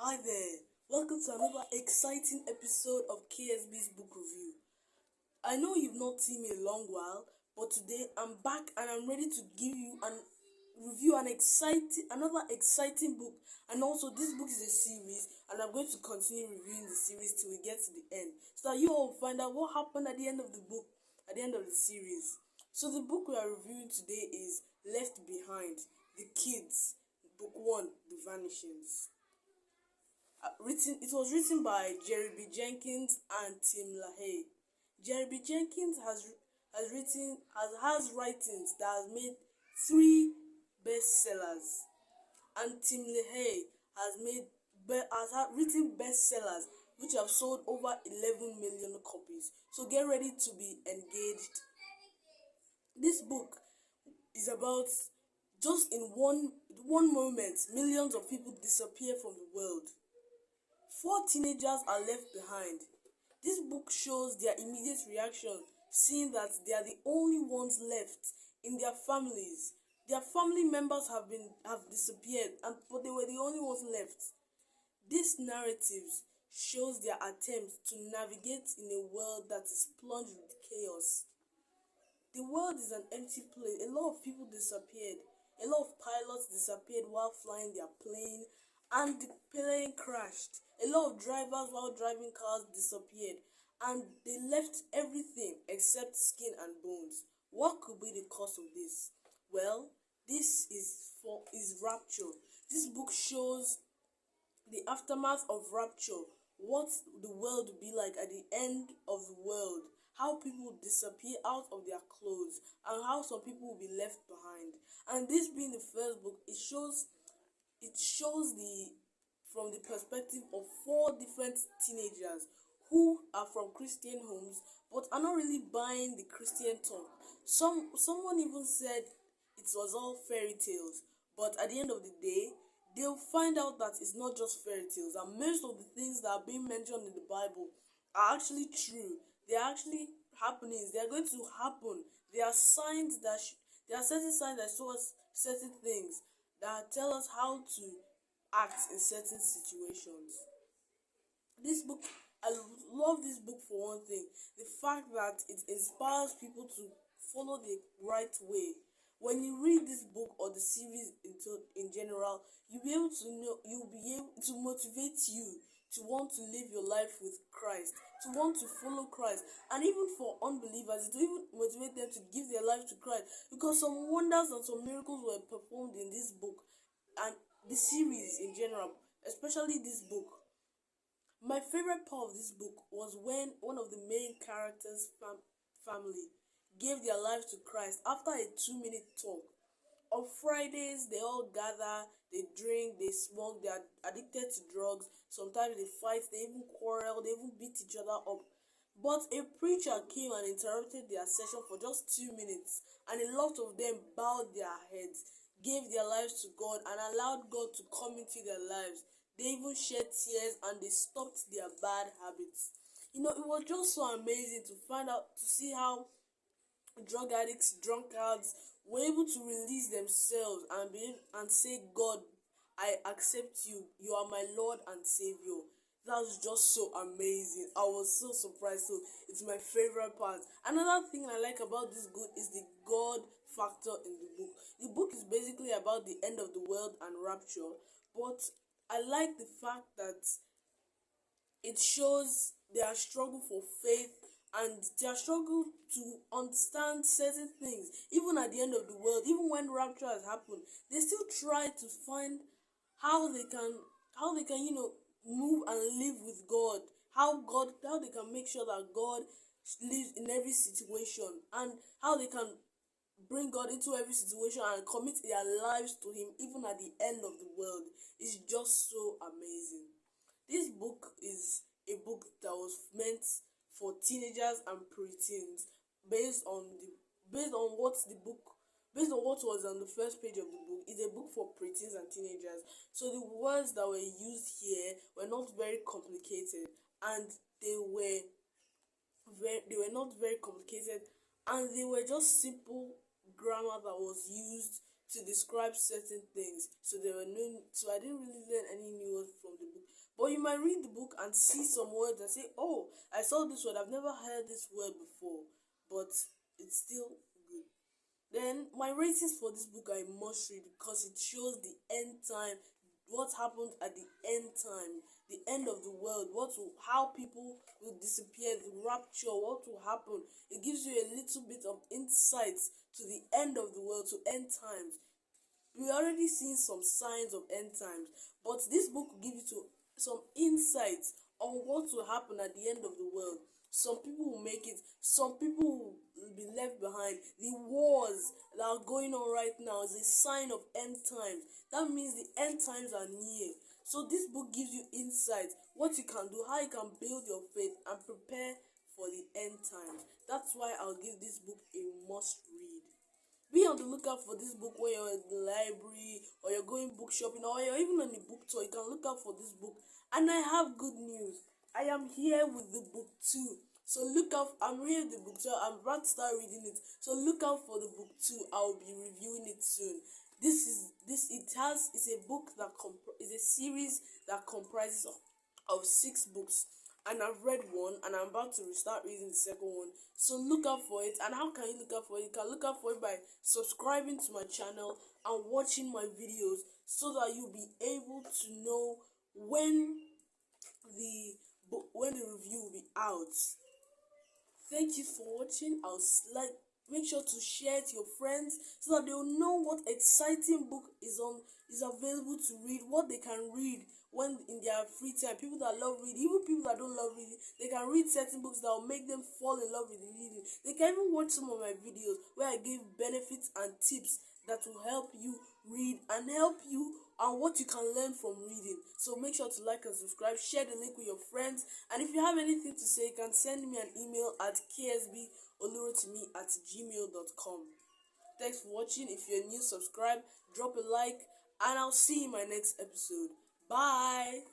Hi there, welcome to another exciting episode of KSB'S book review. I know you've not seen me a long while, but today I'm back and I'm ready to give you an review another exciting book. And also, this book is a series, and I'm going to continue reviewing the series till we get to the end, so that you all find out what happened at the end of the book, at the end of the series. So the book we are reviewing today is Left Behind, The Kids, Book 1, The Vanishings. It was written by Jerry B. Jenkins and Tim LaHaye. Jerry B. Jenkins has writings that has made 3 bestsellers, and Tim LaHaye has written bestsellers which have sold over 11 million copies. So get ready to be engaged. This book is about, just in one moment, millions of people disappear from the world. 4 teenagers are left behind. This book shows their immediate reaction, seeing that they are the only ones left in their families. Their family members have disappeared, but they were the only ones left. This narrative shows their attempts to navigate in a world that is plunged with chaos. The world is an empty place. A lot of people disappeared. A lot of pilots disappeared while flying their plane, and the plane crashed. A lot of drivers while driving cars disappeared, and they left everything except skin and bones. What could be the cause of this? Well, this is rapture. This book shows the aftermath of rapture, what the world will be like at the end of the world, how people will disappear out of their clothes, and how some people will be left behind. And this being the first book, it shows from the perspective of 4 different teenagers who are from Christian homes but are not really buying the Christian talk. Someone even said it was all fairy tales, but at the end of the day, they'll find out that it's not just fairy tales, and most of the things that are being mentioned in the Bible are actually true. They are actually happenings. They are going to happen. There are certain signs that show us certain things that tell us how to act in certain situations. This book, I love this book for one thing, the fact that it inspires people to follow the right way. When you read this book or the series in general, you'll be able to motivate you to want to live your life with Christ, to want to follow Christ. And even for unbelievers, it will even motivate them to give their life to Christ, because some wonders and some miracles were performed in this book and the series in general, especially this book. My favorite part of this book was when one of the main characters' family gave their lives to Christ after a 2-minute talk. On Fridays, they all gather, they drink, they smoke, they are addicted to drugs. Sometimes they fight, they even quarrel, they even beat each other up. But a preacher came and interrupted their session for just 2 minutes, and a lot of them bowed their heads, gave their lives to God, and allowed God to come into their lives. They even shed tears, and they stopped their bad habits. It was just so amazing to see how drug addicts, drunkards were able to release themselves and say, God, I accept you. You are my Lord and Savior. That was just so amazing. I was so surprised. So it's my favorite part. Another thing I like about this book is the God factor in the book. The book is basically about the end of the world and rapture, but I like the fact that it shows their struggle for faith and their struggle to understand certain things. Even at the end of the world, even when rapture has happened, they still try to find how they can move and live with God. How they can make sure that God lives in every situation, and how they can bring God into every situation and commit their lives to Him even at the end of the world. It's just so amazing. This book is a book that was meant for teenagers and preteens, based on what was on the first page of the book. It's a book for preteens and teenagers. So the words that were used here were not very complicated, and they were not very complicated, and they were just simple grammar that was used to describe certain things. So I didn't really learn any new words from the book. Or you might read the book and see some words and say, oh, I saw this word, I've never heard this word before, but it's still good. Then my ratings for this book are a must read because it shows the end time, what happened at the end time, the end of the world, how people will disappear, the rapture, what will happen. It gives you a little bit of insight to the end of the world, to end times. We already seen some signs of end times, but this book will give you some insights on what will happen at the end of the world. Some people will make it, some people will be left behind. The wars that are going on right now is a sign of end times. That means the end times are near. So this book gives you insight, what you can do, how you can build your faith and prepare for the end times. That's why I'll give this book a must read. Be on the lookout for this book when you're in the library or you're going book shopping or you're even on a book tour. You can look out for this book. And I have good news. I am here with the book too. So look out. I'm here with the book, so I'm about to start reading it. So look out for the book too. I'll be reviewing it soon. It's a book that is a series that comprises of 6 books, and I've read one and I'm about to start reading the second one. So look out for it. And how can you look out for it? You can look out for it by subscribing to my channel and watching my videos so that you'll be able to know when the review will be out. Thank you for watching. Make sure to share it to your friends so that they will know what exciting book is available to read, what they can read when in their free time. People that love reading, even people that don't love reading, they can read certain books that will make them fall in love with reading. They can even watch some of my videos where I give benefits and tips that will help you read and help you and what you can learn from reading. So make sure to like and subscribe, share the link with your friends, and if you have anything to say, you can send me an email at ksbolorotimi@gmail.com. Thanks for watching. If you're new, subscribe, drop a like, and I'll see you in my next episode. Bye.